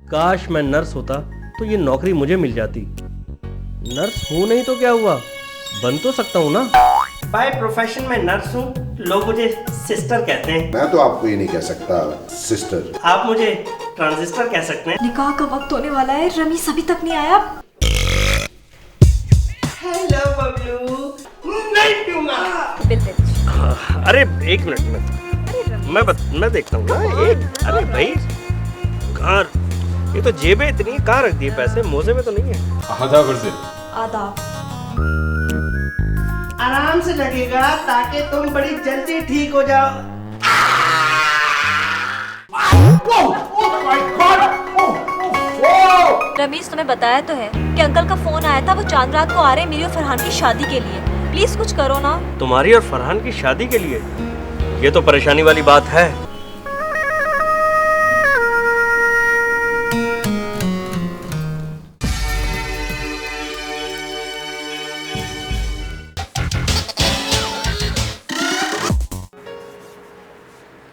काश मैं नर्स होता तो ये नौकरी मुझे मिल जाती। नर्स हूँ नहीं तो क्या हुआ, बन तो सकता हूँ ना। बाय प्रोफेशन में नर्स हूँ, लोग मुझे सिस्टर कहते हैं। मैं तो आपको ये नहीं कह सकता सिस्टर, आप मुझे ट्रांजिस्टर कह सकते हैं। निकाह का वक्त होने वाला है, रमीज अभी तक नहीं आया। हेलो बबलू, नहीं दूंगा। अरे एक मिनट में मैं देखता हूँ ना। अरे भाई कहाँ, ये तो जेबें इतनी कहाँ रख दिए, पैसे मोजे में तो नहीं है। आधा से आदाब। आराम से लगेगा ताकि तुम बड़ी जल्दी ठीक हो जाओ। रमीज तुम्हें बताया तो है कि अंकल का फोन आया था, वो चांद रात को आ रहे हैं मेरी और फरहान की शादी के लिए। प्लीज कुछ करो ना। तुम्हारी और फरहान की शादी के लिए? ये तो परेशानी वाली बात है।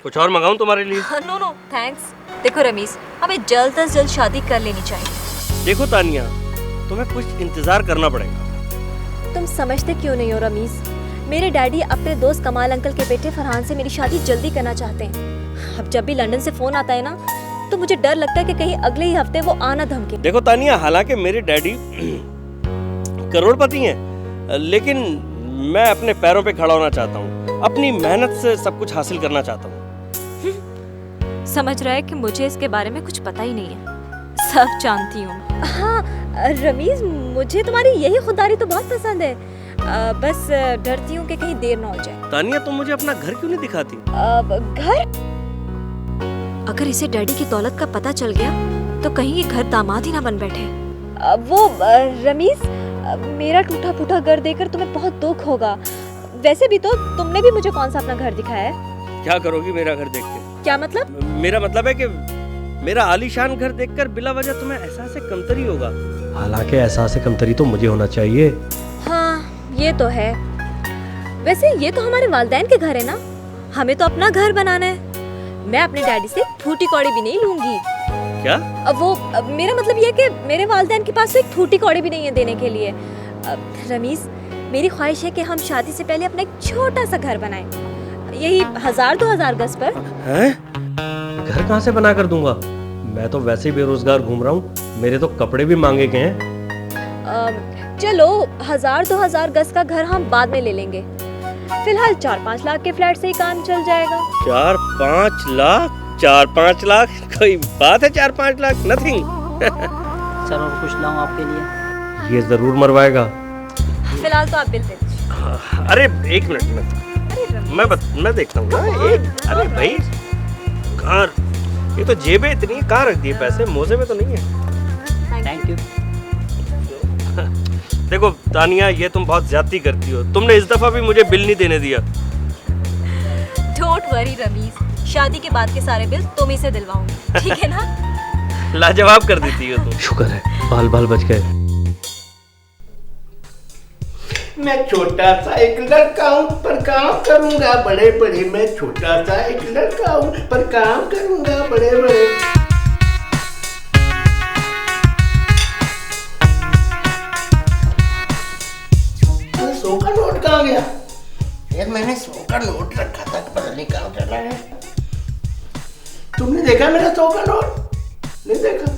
कुछ और मंगाऊं तुम्हारे लिए? No no thanks. देखो रमीज, हमें जल्द से जल्द शादी कर लेनी चाहिए। देखो तानिया, तुम्हें कुछ इंतजार करना पड़ेगा। तुम समझते क्यों नहीं हो रमीज, मेरे डैडी अपने दोस्त कमाल अंकल के बेटे फरहान से मेरी शादी जल्दी करना चाहते हैं। अब जब भी लंदन से फोन आता है ना, तो मुझे डर लगता है कि कहीं अगले ही हफ्ते वो आना धमके। देखो तानिया, हालांकि मेरे डैडी करोड़पति हैं, लेकिन मैं अपने पैरों पे खड़ा होना चाहता हूँ, अपनी मेहनत से सब कुछ हासिल करना चाहता हूँ। समझ रहा है कि मुझे इसके बारे में कुछ पता ही नहीं है, सब जानती हूँ। हाँ रमीज, मुझे तुम्हारी यही खुदारी तो बहुत पसंद है, बस डरती हूँ कि कहीं देर ना हो जाए। तानिया, तुम मुझे अपना घर क्यों नहीं दिखाती? घर? अगर इसे डैडी की दौलत का पता चल गया तो कहीं ये घर दामाद ही ना बन बैठे। वो रमीज, मेरा टूटा फूटा घर देखकर तुम्हें बहुत दुख होगा। वैसे भी तो तुमने भी मुझे कौन सा अपना घर दिखाया है। क्या करोगी मेरा घर देख के? क्या मतलब? मेरा मतलब है कि मेरा आलीशान घर देखकर बिला वजह तुम्हें एहसास कमतरी होगा। हालांकि एहसास कमतरी तो मुझे होना चाहिए। हाँ ये तो है। वैसे ये तो हमारे वालिदैन के घर है ना, हमें तो अपना घर बनाना है। मैं अपने डैडी से फूटी कौड़ी भी नहीं लूंगी। क्या? मेरा मतलब ये है कि मेरे वालिदैन के पास तो एक फूटी कौड़ी भी नहीं है देने के लिए। रमीज, मेरी ख्वाहिश है कि हम शादी से पहले अपना एक छोटा सा घर बनाएं, यही 1000-2000 गज पर। हैं? घर कहाँ से बना कर दूंगा? मैं तो वैसे ही बेरोजगार घूम रहा हूँ, मेरे तो कपड़े भी मांगे गए हैं। चलो 1000-2000 गज का घर हम बाद में ले लेंगे, फिलहाल 4-5 लाख के फ्लैट से ही काम चल जाएगा। 4-5 लाख? 4-5 लाख कोई बात है? 4-5 लाख नथिंग। चलो कुछ लाऊं आपके लिए? ये जरूर मरवाएगा। फिलहाल तो आप बिल दे दीजिए। अरे एक मिनट में मैं देखता हूँ ना। अरे भाई कहाँ, ये तो जेबें इतनी कहाँ रख दिए, पैसे मोजे में तो नहीं है। Thank you. देखो तानिया, ये तुम बहुत ज्यादती करती हो। तुमने इस दफा भी मुझे बिल नहीं देने दिया। डोंट वरी रमीज, शादी के बाद के सारे बिल तुम ही से दिलवाऊंगी, ठीक है ना? लाजवाब कर देती हो तुम। शुक्र है बाल बाल बच गए। मैं छोटा सा एक लड़का हूँ पर काम करूँगा बड़े बड़े। मैं छोटा सा एक लड़का हूँ पर काम करूँगा बड़े बड़े। सौ का नोट कहाँ गया? यार मैंने 100 का नोट रखा था, पता नहीं कहाँ चला है। तुमने देखा मेरा 100 का नोट? नहीं देखा?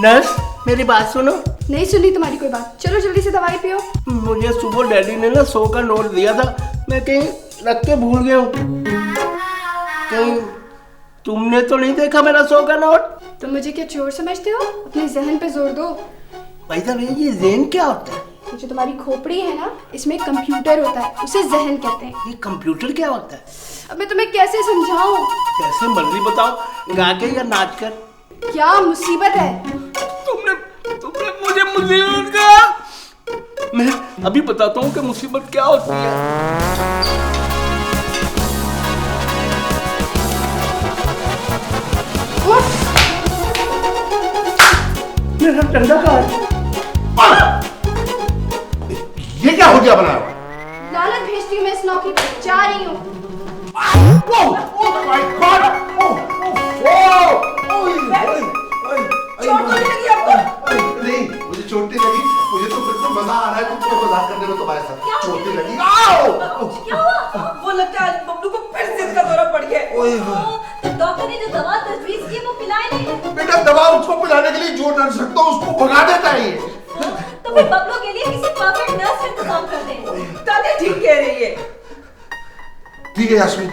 नर्स, मेरी बात सुनो। नहीं सुनी तुम्हारी कोई बात, चलो जल्दी से दवाई पियो। मुझे सुबह डैडी ने ना 100 का नोट दिया था, मैं कहीं रख के भूल गया हूँ। कहीं तुमने तो नहीं देखा मेरा 100 का नोट? तुम मुझे क्या चोर समझते हो? अपने जहन पे जोर दो। भाई साहब, ये ज़हन क्या होता है? ये जो तुम्हारी खोपड़ी है ना, इसमें कंप्यूटर होता है, उसे जहन कहते हैं। ये कंप्यूटर क्या होता है? अब मैं तुम्हें कैसे समझाऊं? कैसे मर्जी बताओ, गा के या नाच कर? क्या मुसीबत है? तुमने मुझे मुसीबत का। मैं अभी बताता हूँ कि मुसीबत क्या होती है। मेरा डंडा कहाँ है? ये क्या हो गया बना? लानत भेजती हूँ मैं इस नौकरी पे, जा रही हूँ। Oh my God! Oh! है तुमको मजाक करने में तुम्हारे साथ चोटी लगी। आओ! वो लगता है आज बबलू को फिर से इसका दौरा पड़ गया है। ओए डॉक्टर ने जो दवा तजवीज की वो पिलाए नहीं। बेटा दवा उसको पिलाने के लिए जो नर्स रखता हूँ उसको भगा देता है ये। तो फिर बबलू के लिए किसी परफेक्ट नर्स का इंतजाम कर दें। तानिया ठीक कह रही है। ठीक है यास्मीन,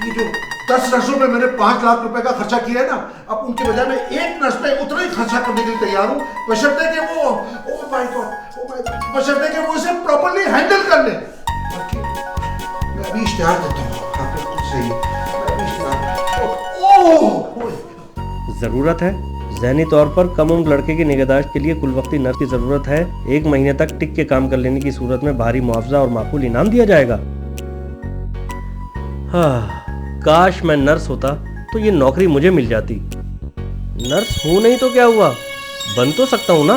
ये जो 10 नर्सों पे मैंने 5 लाख रुपए का खर्चा किया है ना, अब उनके बजाय मैं एक नर्स पे उतना ही खर्चा करने के लिए तैयार हूँ, बशर्ते कि वो ओह माय गॉड बशर्ते कि वो इसे प्रॉपर्ली हैंडल कर ले। मैं अभी इश्तिहार देता हूँ। हाँ बिल्कुल सही, मैं अभी इश्तिहार। ओह ज़रूरत है ज़हनी तौर पर कम उम्र लड़के की निगहदाश्त के लिए कुल वक्ती नर्स की ज़रूरत है। 1 महीने तक टिक के काम कर लेने की सूरत में भारी मुआवजा और माकूल इनाम दिया जाएगा। हाँ, काश मैं नर्स होता तो ये नौकरी मुझे मिल जाती। नर्स हूँ नहीं तो क्या हुआ, बन तो सकता हूँ ना।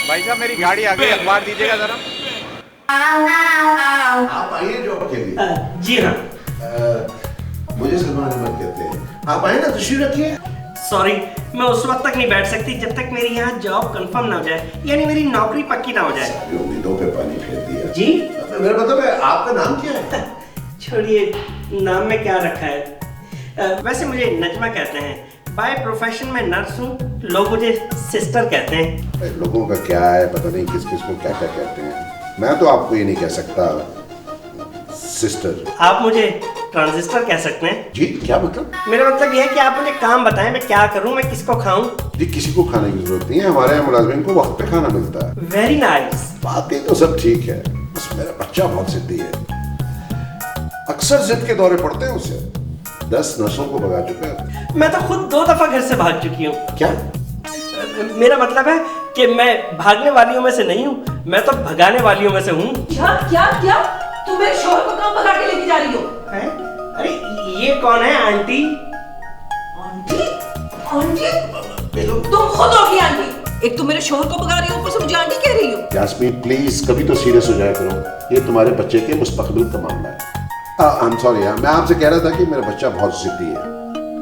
भाई साहब मेरी गाड़ी आ गई, अखबार दीजिएगा जरा। आप आइए जॉब के लिए। जी हाँ। मुझे सलमान अहमद कहते हैं। आप आइए ना, तशरीफ रखिए। सॉरी, मैं उस वक्त तक नहीं बैठ सकती जब तक मेरी यहाँ जॉब कंफर्म ना हो जाए, यानी मेरी नौकरी पक्की ना हो जाए। सारी उम्मीदों पे पानी फेर दिया। जी मेरा मतलब है आपका नाम क्या है? छोड़िए, नाम में क्या रखा है। वैसे मुझे नजमा कहते हैं। बाय प्रोफेशन में नर्स हूँ, लोग मुझे सिस्टर कहते हैं। लोगों का क्या है पता नहीं, किस किस को क्या क्या कहते हैं। मैं तो आपको ये नहीं कह सकता सिस्टर। आप मुझे ट्रांजिस्टर कह सकते हैं। जी क्या मतलब? मेरा मतलब यह है कि आप मुझे काम बताएं, मैं क्या करूं, मैं किसको खाऊं। जी किसी को खाने की जरूरत नहीं है, हमारे यहाँ मुलाजिम को वक्त पे खाना मिलता है। Very nice. बातें तो सब ठीक है, बस मेरा बच्चा बहुत जिद्दी है। अक्सर जिद के दौरे पड़ते हैं उसे। 10 नर्सों को भगा चुका है। मैं तो खुद 2 दफा घर से भाग चुकी हूँ। क्या? मेरा मतलब है कि मैं भागने वालियों में से नहीं हूँ, मैं तो भगाने वालियों में से हूँ। क्या क्या क्या? तुम मेरे शोहर को कहाँ भगा के लेके जा रही हो? अरे ये कौन है आंटी? आंटी? आंटी? तुम खुद होगी आंटी। एक तो मेरे शोहर को भगा रही हो, ऊपर से मुझे आंटी कह रही हो। यास्मीन प्लीज कभी तो सीरियस हो जाया करो, ये तुम्हारे बच्चे के मुस्तकबिल का मामला है। आई एम सॉरी यार, मैं आपसे कह रहा था कि मेरा बच्चा बहुत जिद्दी है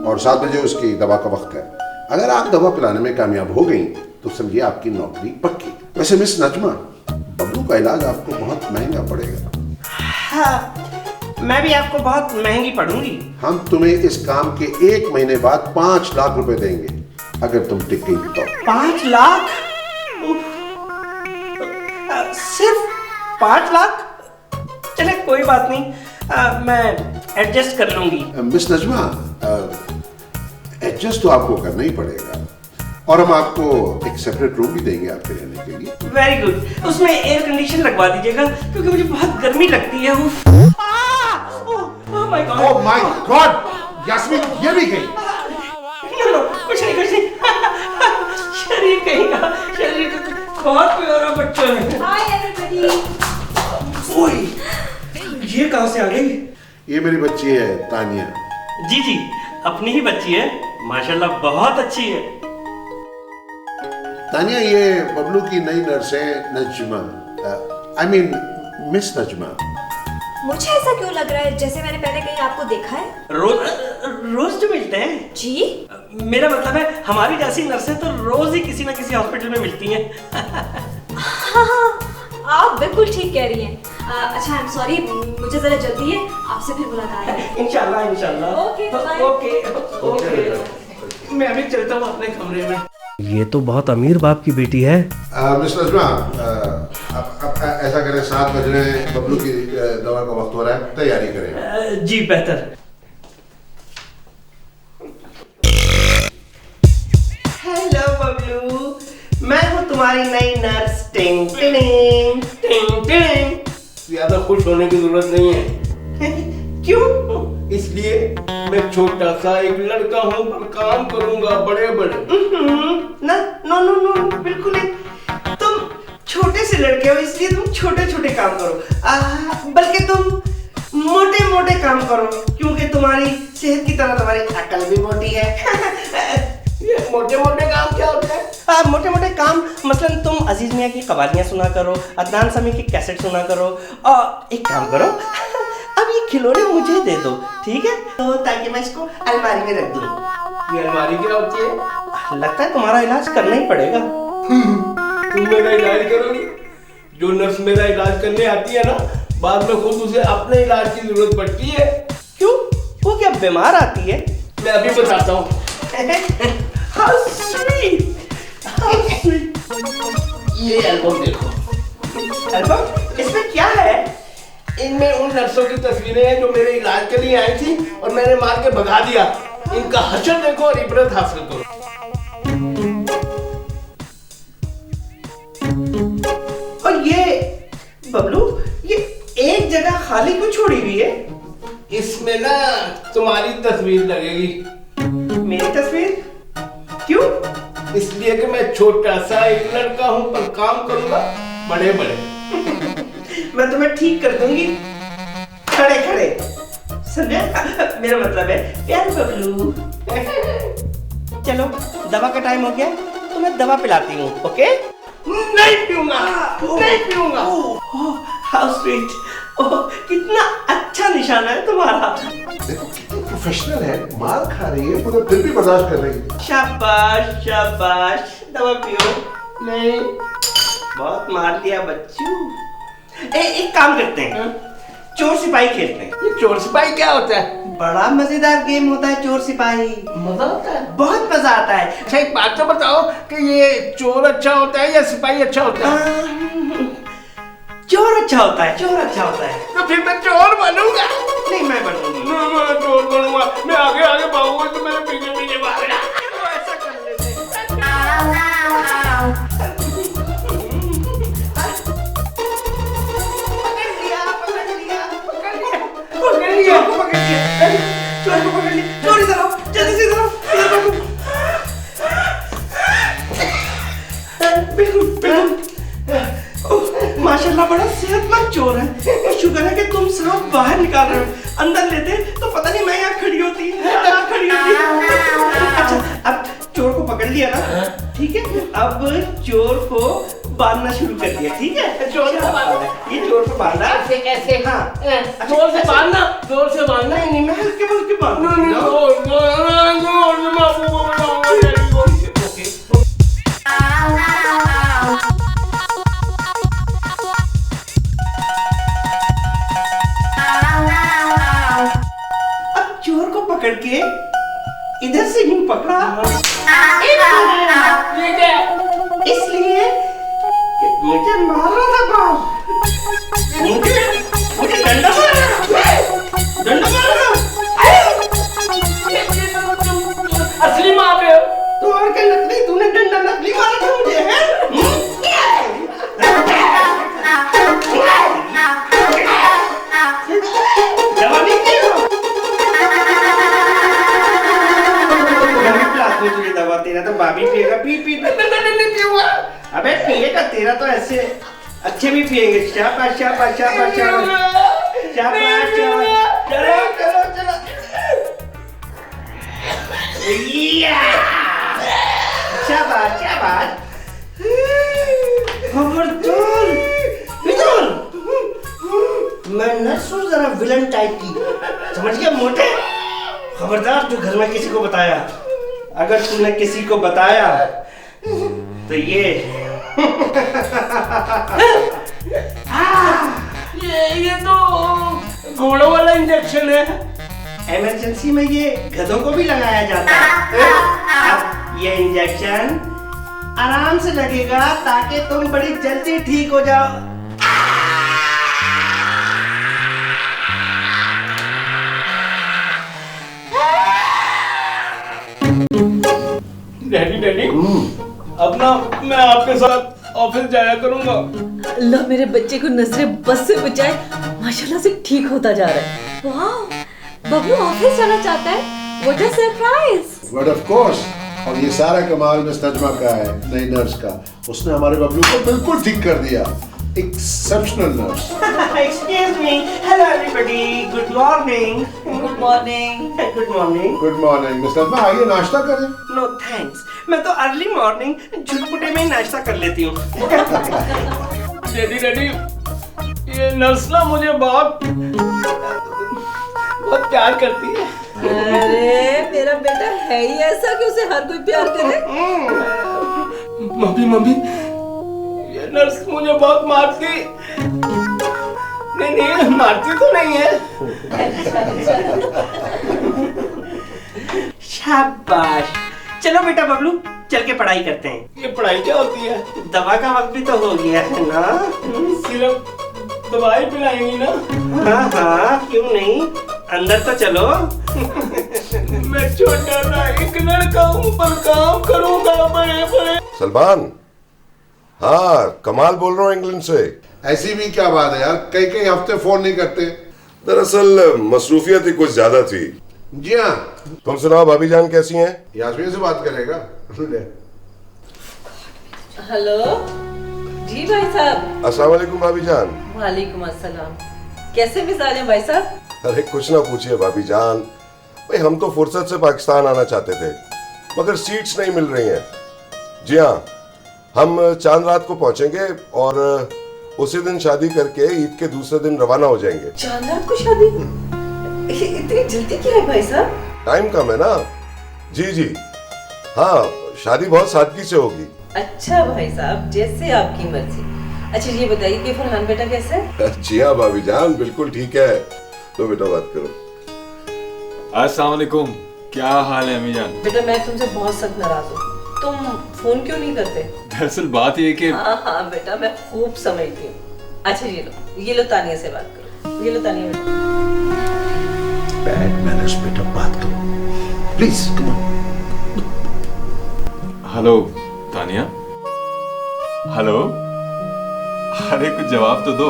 और 7 बजे उसकी दवा का वक्त है। अगर आप दवा पिलाने में कामयाब हो गई तो समझिए आपकी नौकरी पक्की। वैसे मिस नजमा, बबलू का इलाज आपको बहुत महंगा पड़ेगा। हाँ, मैं भी आपको बहुत महंगी पड़ूंगी। हम तुम्हें इस काम के 1 महीने बाद 5 लाख रुपए देंगे अगर तुम टिक गई तो। 5 लाख? सिर्फ 5 लाख? चले कोई बात नहीं, मैं एडजस्ट कर लूंगी। मिस नजमा, एडजस्ट तो आपको करना ही पड़ेगा और हम आपको एक सेपरेट रूम भी देंगे आपके रहने के लिए। वेरी गुड, उसमें एयर कंडीशन लगवा दीजिएगा क्योंकि मुझे बहुत गर्मी लगती है। Oh my God. Oh my God, Yasmin ये भी गई। कुछ नहीं शरीर कहीं का, शरीर बहुत प्यारा बच्चा है। Hi everybody. ओए, ये कहाँ से आ गई? ये मेरी बच्ची है तानिया। जी जी, अपनी ही बच्ची है, माशाल्लाह बहुत अच्छी है। तानिया ये बबलू की नई नर्स है Najma, I mean miss Najma. मुझे ऐसा क्यों लग रहा है जैसे मैंने पहले कहीं आपको देखा है? रोज जो मिलते हैं। जी? मेरा मतलब है हमारी जैसी नर्सें तो रोज ही किसी ना किसी हॉस्पिटल में मिलती हैं। हाँ, आप बिल्कुल ठीक कह रही हैं। अच्छा आई एम सॉरी, मुझे जरा जल्दी है, आपसे फिर मुलाकात है। इंशाल्लाह इंशाल्लाह। Okay, bye. ओके, मैं अभी चलता हूँ अपने कमरे में। ये तो बहुत अमीर बाप की बेटी है। मिस नजमा, अब ऐसा करें 7 बज रहे हैं, बबलू की दवा का वक्त हो रहा है, तैयारी करें। जी बेहतर। हेलो बबलू, मैं हूँ तुम्हारी नई नर्स। टिंग टिंग टिंग टिंग। ज्यादा खुश होने की जरूरत नहीं है। क्यों? इसलिए मैं छोटा सा एक लड़का हूँ, पर काम करूंगा बड़े बड़े। ना नो नो नो बिल्कुल नहीं। तुम छोटे से लड़के हो इसलिए तुम छोटे छोटे काम करो, बल्कि तुम मोटे मोटे काम करो क्योंकि तुम्हारी सेहत की तरह तुम्हारी अकल भी मोटी है। ये मोटे मोटे काम क्या होते हैं? मोटे मोटे काम मसलन तुम अजीज मियाँ की कवालियाँ सुना करो, अदनान समी की कैसेट सुना करो। और एक काम करो, अब ये खिलौने मुझे दे दो, ठीक है? तो ताकि मैं इसको अलमारी में रख दूँ। ये अलमारी क्या होती है? लगता है तुम्हारा इलाज करना ही पड़ेगा। तुम मेरा इलाज करोगी? जो नर्स मेरा इलाज करने आती है ना, बाद में खुद उसे अपने इलाज की जरूरत पड़ती है। क्यों? वो क्या बीमार आती है? मैं अभी बताता हूँ। How sweet! How sweet! ये एल्बम देखो। एल्बम? इसमें क्या है? इनमें उन नर्सों की तस्वीरें हैं जो मेरे इलाज के लिए आई थी और मैंने मार के भगा दिया। इनका हश्र देखो और इबरत हासिल करो। और ये बबलू, ये एक जगह खाली क्यों छोड़ी हुई है? इसमें ना तुम्हारी तस्वीर लगेगी। मेरी तस्वीर? क्यों? इसलिए कि मैं छोटा सा एक लड़का हूँ पर काम करूंगा बड़े बड़े। मैं तुम्हें ठीक कर दूंगी खड़े खड़े। समझे? मेरा मतलब है प्यारे बबलू। चलो, दवा का टाइम हो गया तो मैं दवा पिलाती हूँ। ओके? नहीं पीऊंगा, नहीं पीऊंगा। How sweet! कितना अच्छा निशाना है तुम्हारा। देखो कितनी प्रोफेशनल है, मार खा रही है मगर फिर भी बर्दाश्त कर रही है। शाबाश शाबाश, दवा पियो। नहीं, बहुत मार लिया बच्चू। एक काम करते हैं, चोर सिपाही खेलते हैं। ये चोर सिपाही क्या होता है? बड़ा मजेदार गेम होता है चोर सिपाही। मजा आता है? बहुत मजा आता है। अच्छा एक बात तो बताओ कि ये चोर अच्छा होता है या सिपाही अच्छा होता है? चोर अच्छा होता है, चोर अच्छा होता है। तो फिर मैं चोर बनूंगा। नहीं, मैं बनूंगी। मैं चोर बनूंगा। मैं आगे आगे भागूंगा तो मेरे पीछे पीछे भागना। ऐसा कर लेते हैं। चोर को पकड़ लिया। चोर इधर आओ, जल्दी से इधर आओ, इधर आओ। बिल्कुल बिल्कुल। माशाल्लाह बड़ा सेहतमंद चोर है। शुक्र है कि तुम सब बाहर निकाल रहे हो। अंदर लेते तो पता नहीं मैं यहाँ खड़ी होती। अच्छा, अब चोर को पकड़ लिया ना, ठीक है? अब चोर को बांधना शुरू कर दिया, ठीक है? चोर को बांधना? ये चोर को बांधा। कैसे कैसे? हाँ, जोर से बांधना, जोर से बांधना। नहीं नहीं, मैं हल्के फुल्के बांधूंगा। अब चोर को पकड़ के इधर से यूं पकड़ा, इसलिए कि मुझे मार रहा था बाप। मुझे डंडा मार रहा, डंडा मार रहा। असली मार रहे हो? तो और क्या नकली? तूने डंडा नकली मारा था मुझे, हैं? जवानी की हो। तुझे दवा, तेरा तो बाबी पिएगा। P P P. नहीं पीऊंगा। अबे पिएगा, तेरा तो ऐसे अच्छे भी पिएंगे। शाबाश शाबाश शाबाश शाबाश शाबाश शाबाश। चलो चलो चलो। शाबाश शाबाश। खबरदार विदुर, मैं नर्स हूँ जरा विलन टाइप की, समझ गया मोटे? खबरदार जो घर में किसी को बताया, अगर तूने किसी को बताया तो ये ये तो घोड़ों वाला इंजेक्शन है। इमरजेंसी में ये गधों को भी लगाया जाता है। अब ये इंजेक्शन आराम से लगेगा ताकि तुम बड़ी जल्दी ठीक हो जाओ। डैडी डैडी, अब ना मैं आपके साथ ऑफिस जाया करूंगा। अल्लाह मेरे बच्चे को नजरे बस से बचाए, माशाल्लाह से ठीक होता जा रहा है। वाह, बबलू ऑफिस जाना चाहता है। What a surprise! But of course, और ये सारा कमाल मिस नजमा का है, नई नर्स का। उसने हमारे बबलू को बिल्कुल ठीक कर दिया। Exceptional nurse. Excuse me. Hello everybody. Good morning. Good morning. Good morning. Good morning miss Najma, आइए नाश्ता करें। No thanks. मैं तो अर्ली मॉर्निंग झुटपुटे में ही नाश्ता कर लेती हूँ। डैडी डैडी, ये नर्स ना मुझे बहुत प्यार करती है। अरे मेरा बेटा है ही ऐसा कि उसे हर कोई प्यार करे। मम्मी मम्मी, नर्स मुझे बहुत मारती। नहीं नहीं, मारती तो नहीं है। शाबाश। चलो बेटा बबलू, चल के पढ़ाई करते हैं। ये पढ़ाई क्या होती है? दवा का वक्त भी तो हो गया है ना। सिर्फ दवाई पिलाएंगी ना? हाँ हाँ, क्यों नहीं, अंदर तो चलो। मैं छोटा सा एक लड़का हूँ, पर काम करूंगा बड़े बड़े। सलमान, हाँ कमाल बोल रहा हूँ इंग्लैंड से। ऐसी भी क्या बात है यार, कई कई हफ्ते फोन नहीं करते। दरअसल मसरूफियत ही कुछ ज्यादा थी। जी हाँ। तुम सुनाओ, भाभी जान कैसी हैं? यास्मीन से बात करेगा। हेलो जी भाई साहब। अस्सलाम वालेकुम भाभी जान। वालेकुम अस्सलाम। कैसे मिजाज हैं भाई साहब? अरे कुछ ना पूछिए भाभी जान, भाई हम तो फुर्सत से पाकिस्तान आना चाहते थे, मगर सीट्स नहीं मिल रही हैं। जी हाँ, हम चांद रात को पहुंचेंगे और उसी दिन शादी करके ईद के दूसरे दिन रवाना हो जाएंगे। चांद रात को शादी? इतनी जल्दी क्या है भाई साहब? टाइम कम है ना। जी जी हाँ, शादी बहुत सादगी से होगी। अच्छा भाई साहब, जैसे आपकी मर्जी। अच्छा ये बताइए कि फरहान बेटा कैसे है? जी हाँ भाभी जान, बिल्कुल ठीक है। तो बेटा बात करो। अस्सलाम वालेकुम, क्या हाल है अम्मी जान? बेटा मैं तुमसे बहुत सख्त नाराज हूँ, तुम फोन क्यों नहीं करते? दरअसल बात ये है कि हाँ बेटा मैं खूब समझती हूँ। अच्छा ये लो तानिया से बात करो। ये लो तानिया बेटा। बैड मैनर्स बेटा, बात करो please, come on. Hello Tania. Hello, अरे कुछ जवाब तो दो।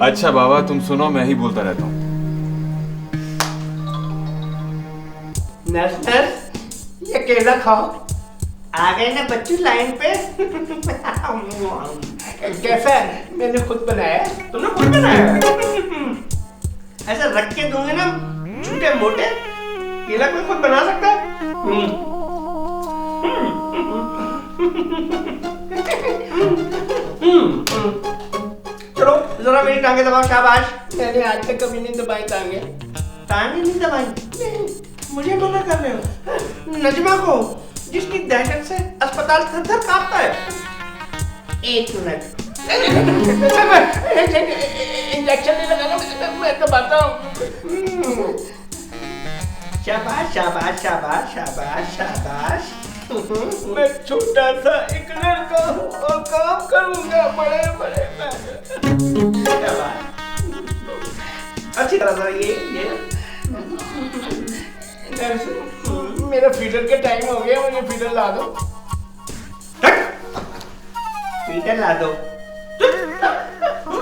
अच्छा बाबा तुम सुनो, मैं ही बोलता रहता हूँ। नर्स नर्स, ये केला खाओ। आ गए ना बच्चू लाइन पे। कैसा है? मैंने खुद बनाया। तुमने खुद बनाया? ऐसा रख के दूंगे ना, झूठे मोटे, केला कोई खुद बना सकता है? चलो जरा मेरी टांगे दबाओ, शाबाश। मैंने आज तक कभी नहीं दबाई टांगे। टांगे नहीं दबाई? मुझे मना कर रहे हो? नजमा को, जिसकी दहशत से अस्पताल थर-थर कांपता है। एक मिनट, इंजेक्शन नहीं लगाना, मैं दबाता हूँ। शाबाश शाबाश शाबाश शाबाश शाबाश। मैं छोटा सा एक लड़का हूँ और काम करूंगा बड़े बड़े। शाबाश, अच्छी तरह से ये नर्स, मेरा फीडर का टाइम हो गया, मुझे फीडर ला दो। फीडर ला दो?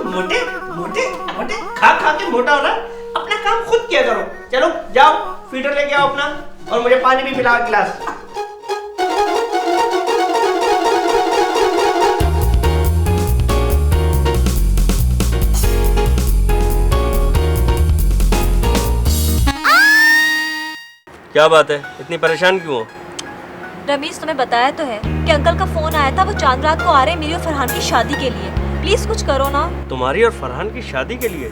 मोटे मोटे मोटे, खा खा के मोटा हो रहा, अपना काम खुद किया करो। चलो जाओ, फीडर लेके आओ अपना, और मुझे पानी भी पिलाओ गिलास। क्या बात है, इतनी परेशान क्यों हो? रमीज तुम्हें बताया तो है कि अंकल का फोन आया था, वो चांद रात को आ रहे हैं मेरी और फरहान की शादी के लिए। प्लीज कुछ करो ना। तुम्हारी और फरहान की शादी के लिए?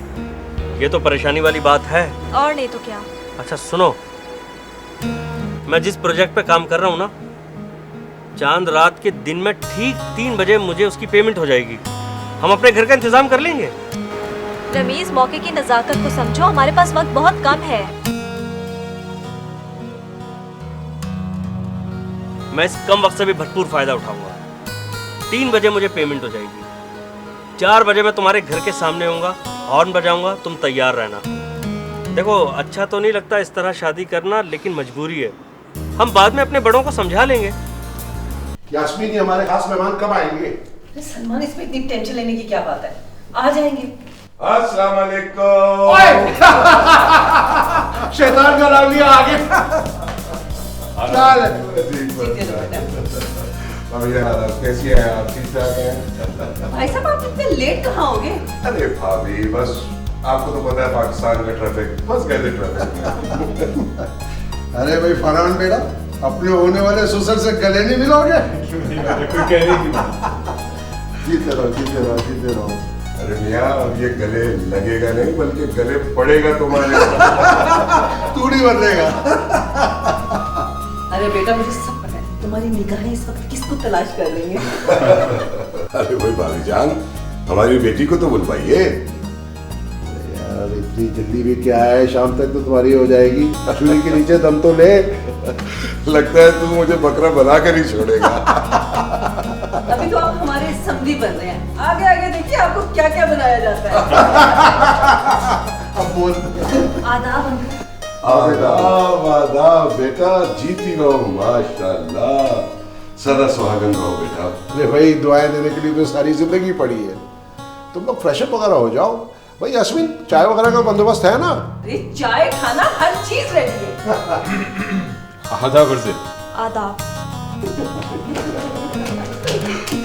ये तो परेशानी वाली बात है। और नहीं तो क्या। अच्छा सुनो, मैं जिस प्रोजेक्ट पे काम कर रहा हूँ ना, चांद रात के दिन में ठीक 3 बजे मुझे उसकी पेमेंट हो जाएगी। हम अपने घर का इंतजाम कर लेंगे। रमीज मौके की नजाकत को समझो, हमारे पास वक्त बहुत कम है। मैं इस कम वक्त से भी भरपूर फायदा उठाऊंगा। 3 बजे मुझे पेमेंट हो जाएगी। 4 बजे मैं तुम्हारे घर के सामने होऊंगा, हॉर्न बजाऊंगा, तुम तैयार रहना। देखो अच्छा तो नहीं लगता इस तरह शादी करना, लेकिन मजबूरी है। हम बाद में अपने बड़ों को समझा लेंगे। यास्मीन, ये हमारे खास मेहमान कब आएंगे? सलमान, इसमें इतनी टेंशन लेने की क्या बात है, आ जाएंगे। अस्सलाम वालेकुम। शैतान का नाम लिया आगे। कैसी है आप? ठीक ठाक हैं? भाई साहब आप इतने लेट कहाँ हो गए? अरे भाभी, बस आपको तो पता है पाकिस्तान का ट्रैफिक, बस गए थे ट्रैफिक में। अरे भाई फरहान बेटा, अपने होने वाले ससुर से गले नहीं मिलोगे? कोई कहने की बात। जीते रहो, जीते रहो, जीते रहो। अरे मियाँ, अब ये गले लगेगा नहीं, बल्कि गले पड़ेगा तुम्हारे। तू नहीं बदलेगा। अरे बेटा मुझे सब पता है, तुम्हारी निगाहें इस वक्त किसको तलाश कर रही हैं? अरे भाई भाभी जान, हमारी बेटी को तो बुलवाइए। यार इतनी जल्दी भी क्या है, शाम तक तो तुम्हारी हो जाएगी। छुरी के नीचे दम तो ले। लगता है तू मुझे बकरा बना कर ही छोड़ेगा। अभी तो आप हमारे समधी बन रहे हैं, आगे आगे देखिए आपको क्या क्या बनाया जाता है। अब बोल। आदाब अंकल। आदाब आदाब बेटा, जीती रहो माशाल्लाह, सदा सुहागन रहो बेटा। अरे भाई दुआएं देने के लिए तो सारी जिंदगी पड़ी है। तुम लोग फ्रेशअप वगैरह हो जाओ। भाई यास्मीन, चाय वगैरह का बंदोबस्त है ना? अरे चाय खाना हर चीज रेडी है। आदाब अर्ज़े। आदाब।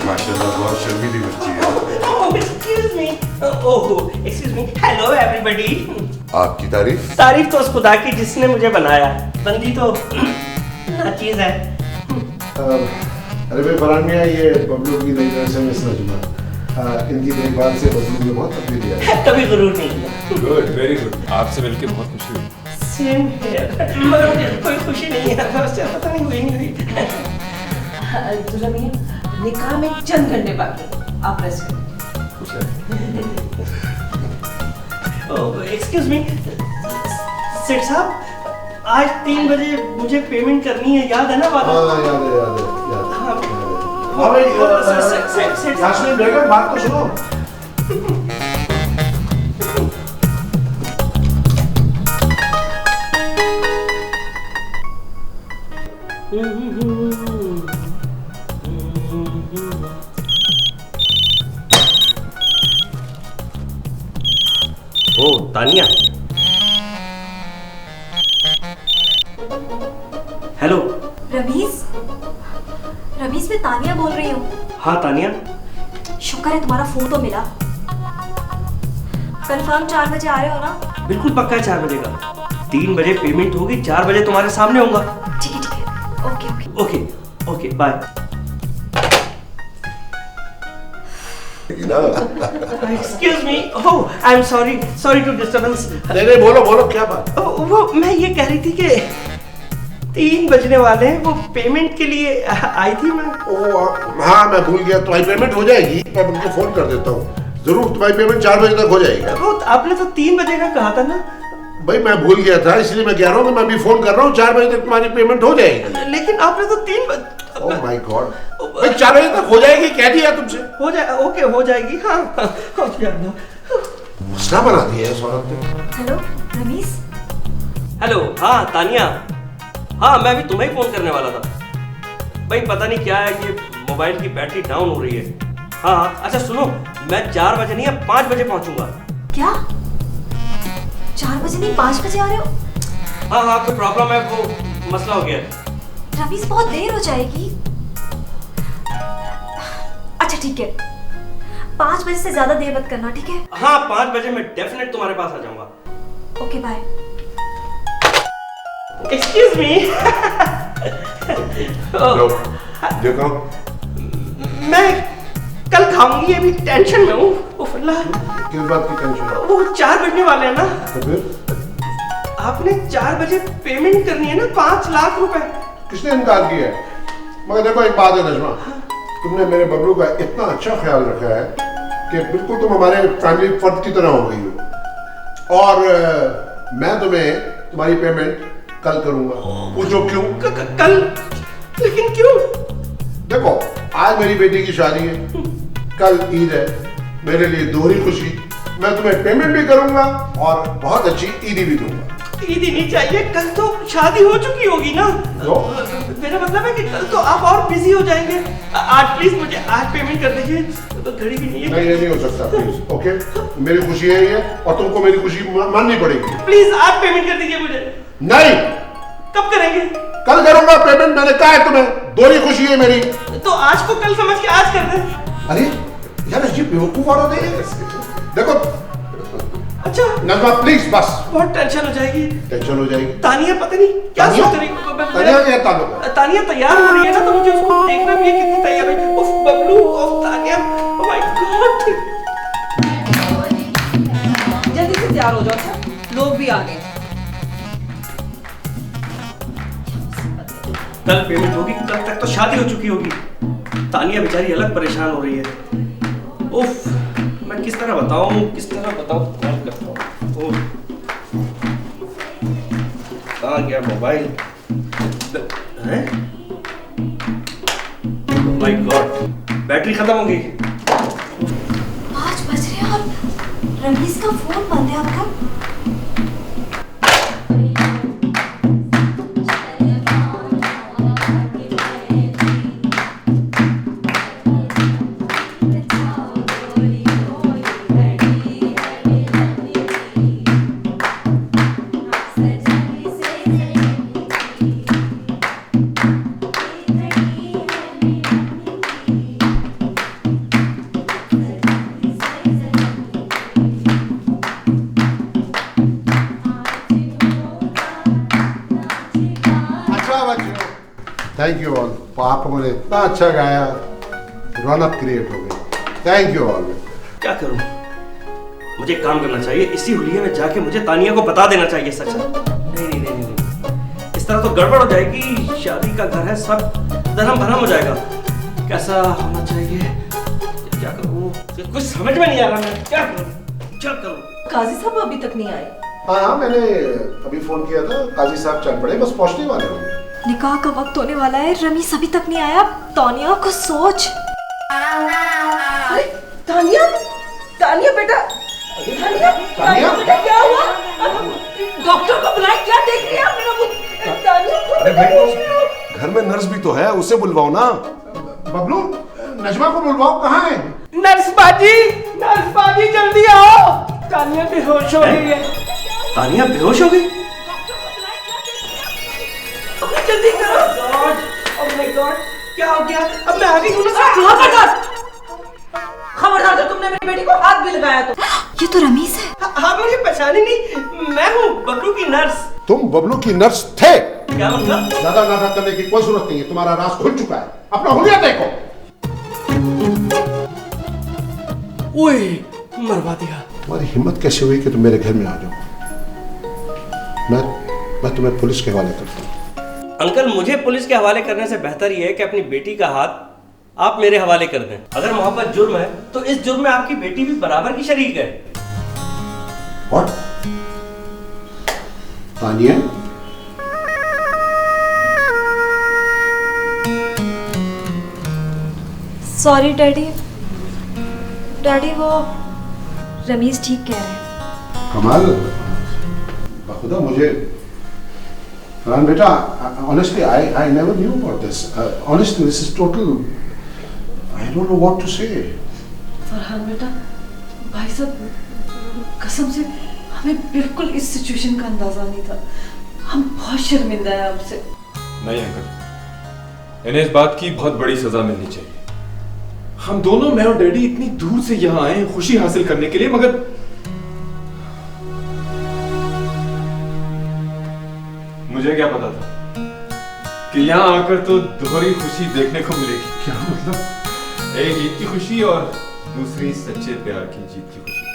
माशाल्लाह बहुत शर्मीली बच्ची है। Oh, excuse me. Oh, excuse me. Hello, everybody. आपकी तारीफ? तारीफ तो उस खुदा की जिसने मुझे बनाया। बंदी तो नाचीज है। अरे भाई फरहान मियां, ये बबलू की नई तरह से मिस नजमा, इनकी देखभाल से बबलू में बहुत तब्दीली आई है। कभी गुरूर नहीं। Good, very good. आपसे मिलके बहुत खुशी हुई। Same here. मगर मुझे कोई खुशी नहीं है, बस पता नहीं हुई नहीं हुई। रमीन, निकाह में चंद घंटे बाकी हैं, आप रेस्ट करें। एक्सक्यूज मी सेठ साहब, आज 3 बजे मुझे पेमेंट करनी है, याद है ना बात? हाँ याद है, याद है, याद है। हाँ हाँ भाई, सेठ यास्मीन बेगम बात तो सुनो। ओ तानिया, हेलो। रमीज, रमीज मैं तानिया बोल रही हूँ। हाँ तानिया, शुक्र है तुम्हारा फोन तो मिला। कंफर्म 4 बजे आ रहे हो ना? बिल्कुल पक्का है 4 बजे का। 3 बजे पेमेंट होगी, 4 बजे तुम्हारे सामने होगा। ठीक है ठीक है, okay okay okay okay bye. Excuse me, oh I am sorry, sorry to disturbance. नहीं बोलो बोलो, क्या बात? वो मैं ये कह रही थी कि 3 बजने वाले हैं, वो पेमेंट के लिए आई थी मैं। हाँ मैं भूल गया, तुम्हारी पेमेंट हो जाएगी, मैं उनको फोन कर देता हूँ। जरूर तुम्हारी पेमेंट 4 बजे तक हो जाएगी। वो आपने तो 3 बजे का कहा था ना। भाई मैं भूल गया था, इसलिए मैं कह रहा हूँ कि मैं अभी फोन कर रहा हूँ, 4 बजे तक तुम्हारी पेमेंट हो जाएगी। लेकिन आपने तो 3 बजे। ओह माय गॉड, भाई 4 बजे तक हो जाएगी, कह दिया तुमसे। हो जाए, ओके हो जाएगी। हाँ मसला बना दिया है इस औरत ने। हेलो रमीज। हेलो, हाँ तानिया, हाँ मैं भी तुम्हें ही फोन करने वाला था। भाई पता नहीं क्या है, ये मोबाइल की बैटरी डाउन हो रही है। हाँ अच्छा सुनो, मैं 4 बजे नहीं, 5 बजे पहुंचूंगा। क्या 4 बजे नहीं 5 बजे आ रहे हो? हाँ हाँ कोई प्रॉब्लम है, वो मसला हो गया है। रमीज बहुत देर हो जाएगी। अच्छा ठीक है, 5 बजे से ज्यादा देर मत करना, ठीक है? हाँ 5 बजे मैं डेफिनेट तुम्हारे पास आ जाऊंगा। Okay bye. Excuse me. देखो मैं कल खाऊंगी, अभी टेंशन में हूँ। किस बात की टेंशन है? वो 4 बजने वाले हैं ना। तो फिर आपने 4 बजे पेमेंट करनी है ना, 5 लाख रुपए। किसने इनकार किया है? मगर देखो एक बात है नजमा, तुमने मेरे बबलू का इतना अच्छा ख्याल रखा है कि बिल्कुल तुम हमारे फैमिली फर्द की तरह हो गई हो। और मैं तुम्हें तुम्हारी पेमेंट कल करूंगा। पूछो क्यों? कल? लेकिन क्यों? देखो आज मेरी बेटी की शादी है, कल ईद है, मेरे लिए दोहरी खुशी। मैं तुम्हें पेमेंट भी करूंगा और बहुत अच्छी ईदी भी दूंगा। ईद ही नहीं चाहिए, कल तो शादी हो चुकी होगी ना। मेरा मतलब है कि कल तो आप और बिजी हो जाएंगे। आज प्लीज मुझे आज पेमेंट कर दीजिए, तो घड़ी भी नहीं है। नहीं ये नहीं हो सकता प्लीज। ओके मेरी खुशी है ये, और तुमको मेरी खुशी माननी पड़ेगी। प्लीज आज पेमेंट कर दीजिए मुझे। नहीं। कब करेंगे? कल करूंगा पेमेंट, मैंने कहा है तुम्हें, दोहरी खुशी है मेरी। तो आज को कल समझ के आज कर दें। अरे यार अजीब बेवकूफ औरत है। देखो अच्छा नजमा प्लीज बस। बहुत टेंशन हो जाएगी। टेंशन हो जाएगी। तानिया पता नहीं क्या सोच रही है। तानिया तैयार हो रही है ना, तो मुझे उसको देखना भी है कितनी तैयार है। उफ बबलू, उफ तानिया, ओह माय गॉड। जल्दी से तैयार हो जाओ, अच्छा लोग भी आ गए। कल पेमेंट होगी, कल तक तो शादी हो चुकी होगी। तानिया बेचारी अलग परेशान हो रही है। उफ, मैं किस तरह बताऊं कॉल करता हूं। ओह, कहाँ गया मोबाइल? हैं? Oh my God, बैटरी खत्म हो गई। 5 बज रहे हैं और रमीज का फोन बंद है आपका। Thank you all. पापा ने इतना अच्छा गाया, रौनक क्रिएट हो गई। Thank you all. क्या करूं? मुझे काम करना चाहिए, इसी हुलिये में जाके मुझे तानिया को बता देना चाहिए सच। नहीं, इस तरह तो गड़बड़ हो जाएगी। शादी का घर है, सब धर्म भरम हो जाएगा। कैसा होना चाहिए? क्या करूं? कुछ समझ में नहीं आ रहा। मैं क्या करूं? काजी साहब अभी तक नहीं आए। हाँ, मैंने अभी फोन किया था, काजी साहब चल पड़े, बस पहुंचने वाले होंगे। निकाह का वक्त होने वाला है, रमीज अभी तक नहीं आया। तानिया को सोच। अरे तानिया बेटा, तानिया बेटा क्या हुआ? डॉक्टर को बुलाए, क्या देख रही है आप मेरा? तानिया अरे भाई, घर में नर्स भी तो है, उसे बुलवाओ ना। बबलू, नजमा को बुलवाओ, कहाँ है? नर्स बाजी जल्दी आओ, तानिया बेहोश हो गई है। तानिया बेहोश हो गई? जल्दी करो। ओह माय गॉड, क्या हो गया? अब मैं आगे हूं ना। खबरदार जब तुमने मेरी बेटी को हाथ भी लगाया तो। ये तो रमीज है। हाँ, मुझे पहचानी नहीं, मैं हूँ बबलू की नर्स। तुम बबलू की नर्स थे? क्या मतलब? ज्यादा नाटक करने की कोई जरूरत नहीं है, तुम्हारा राज खुल चुका है। अपना हुलिया देखो। ओए, मरवा दिया। तुम्हारी हिम्मत कैसे हुई कि तुम मेरे घर में आ जाओ? मैं तुम्हें पुलिस के हवाले करता हूँ। अंकल, मुझे पुलिस के हवाले करने से बेहतर ये है कि अपनी बेटी का हाथ आप मेरे हवाले कर दें। अगर मोहब्बत जुर्म है तो इस जुर्म में आपकी बेटी भी बराबर की शरीक है। What? तानिया? सॉरी डैडी, वो रमीज ठीक कह रहे हैं। कमाल, खुदा मुझे फरहान बेटा, honestly I never knew about this. Honestly, this is total. I don't know what to say. Farhan बेटा, भाई साहब कसम से हमें बिल्कुल इस सिचुएशन का अंदाजा नहीं था। हम बहुत शर्मिंदा हैं आपसे। नहीं अंकल, इन्हें इस बात की बहुत बड़ी सजा मिलनी चाहिए। हम दोनों, मैं और डैडी, इतनी दूर से यहाँ आए हैं खुशी हासिल करने के लिए, मगर मुझे क्या पता था कि यहाँ आकर तो दोहरी खुशी देखने को मिलेगी। क्या मतलब? एक ईद की खुशी और दूसरी सच्चे प्यार की जीत की खुशी।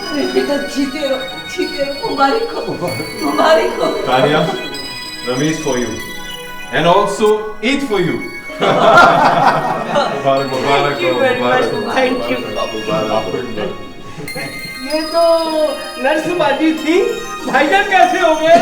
अरे बेटा, जीते रहो, मुबारक हो। Tania, Rameez for you and also Eid for you. मुबारक हो। Thank you. ये तो नर्स बाजी थी, भाईजान कैसे हो गए?